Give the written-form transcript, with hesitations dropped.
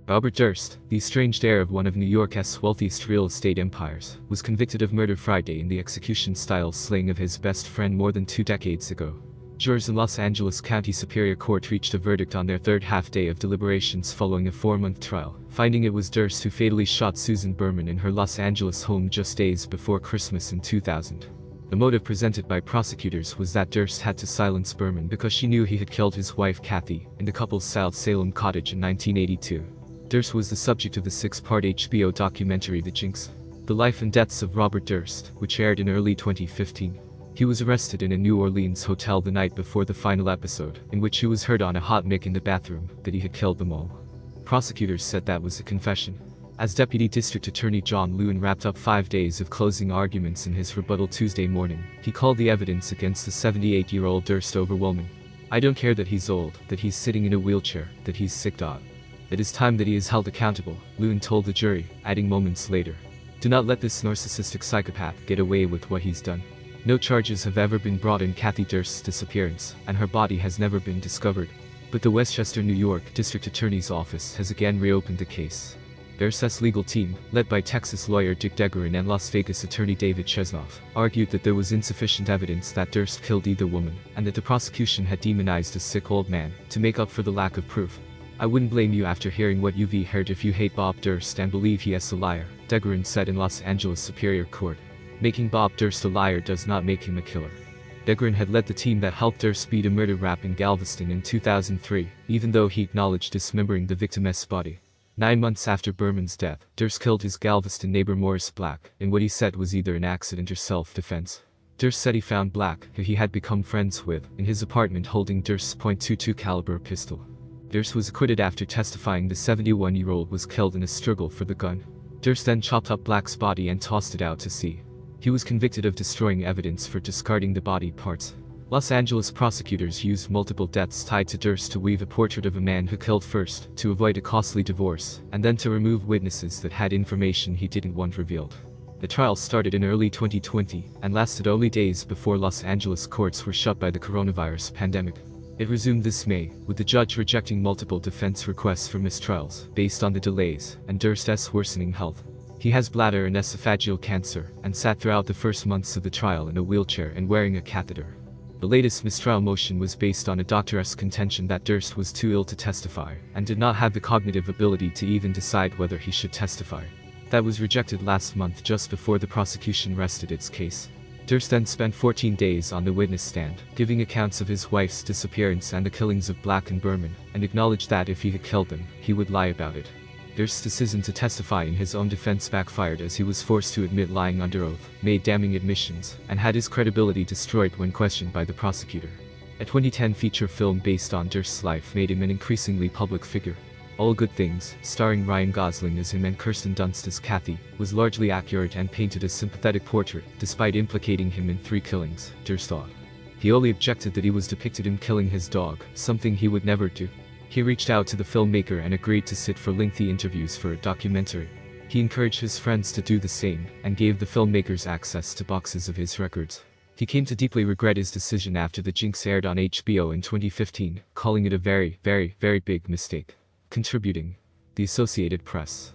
Robert Durst, the estranged heir of one of New York's wealthiest real estate empires, was convicted of murder Friday in the execution-style slaying of his best friend more than 2 decades ago. Jurors in Los Angeles County Superior Court reached a verdict on their third half-day of deliberations following a 4-month trial, finding it was Durst who fatally shot Susan Berman in her Los Angeles home just days before Christmas in 2000. The motive presented by prosecutors was that Durst had to silence Berman because she knew he had killed his wife Kathy in the couple's South Salem cottage in 1982. Durst was the subject of the 6-part HBO documentary The Jinx: The Life and Deaths of Robert Durst, which aired in early 2015. He was arrested in a New Orleans hotel the night before the final episode, in which he was heard on a hot mic in the bathroom that he had killed them all. Prosecutors said that was a confession. As Deputy District Attorney John Lewin wrapped up 5 days of closing arguments in his rebuttal Tuesday morning, he called the evidence against the 78-year-old Durst overwhelming. "I don't care that he's old, that he's sitting in a wheelchair, that he's sick. It is time that he is held accountable," Lewin told the jury, adding moments later, "Do not let this narcissistic psychopath get away with what he's done." No charges have ever been brought in Kathy Durst's disappearance, and her body has never been discovered. But the Westchester, New York District Attorney's Office has again reopened the case. Durst's legal team, led by Texas lawyer Dick Degerin and Las Vegas attorney David Chesnoff, argued that there was insufficient evidence that Durst killed either woman, and that the prosecution had demonized a sick old man to make up for the lack of proof. "I wouldn't blame you after hearing what you've heard if you hate Bob Durst and believe he is a liar," Degerin said in Los Angeles Superior Court. "Making Bob Durst a liar does not make him a killer." Degerin had led the team that helped Durst beat a murder rap in Galveston in 2003, even though he acknowledged dismembering the victim's body. 9 months after Berman's death, Durst killed his Galveston neighbor Morris Black, in what he said was either an accident or self-defense. Durst said he found Black, who he had become friends with, in his apartment holding Durst's .22 caliber pistol. Durst was acquitted after testifying the 71-year-old was killed in a struggle for the gun. Durst then chopped up Black's body and tossed it out to sea. He was convicted of destroying evidence for discarding the body parts. Los Angeles prosecutors used multiple deaths tied to Durst to weave a portrait of a man who killed first, to avoid a costly divorce, and then to remove witnesses that had information he didn't want revealed. The trial started in early 2020 and lasted only days before Los Angeles courts were shut by the coronavirus pandemic. It resumed this May, with the judge rejecting multiple defense requests for mistrials based on the delays and Durst's worsening health. He has bladder and esophageal cancer and sat throughout the first months of the trial in a wheelchair and wearing a catheter. The latest mistrial motion was based on a doctor's contention that Durst was too ill to testify and did not have the cognitive ability to even decide whether he should testify. That was rejected last month just before the prosecution rested its case. Durst then spent 14 days on the witness stand, giving accounts of his wife's disappearance and the killings of Black and Berman, and acknowledged that if he had killed them, he would lie about it. Durst's decision to testify in his own defense backfired as he was forced to admit lying under oath, made damning admissions, and had his credibility destroyed when questioned by the prosecutor. A 2010 feature film based on Durst's life made him an increasingly public figure. All Good Things, starring Ryan Gosling as him and Kirsten Dunst as Kathy, was largely accurate and painted a sympathetic portrait, despite implicating him in 3 killings, Durst thought. He only objected that he was depicted in killing his dog, something he would never do. He reached out to the filmmaker and agreed to sit for lengthy interviews for a documentary. He encouraged his friends to do the same, and gave the filmmakers access to boxes of his records. He came to deeply regret his decision after The Jinx aired on HBO in 2015, calling it a very, very, very big mistake. Contributing. The Associated Press.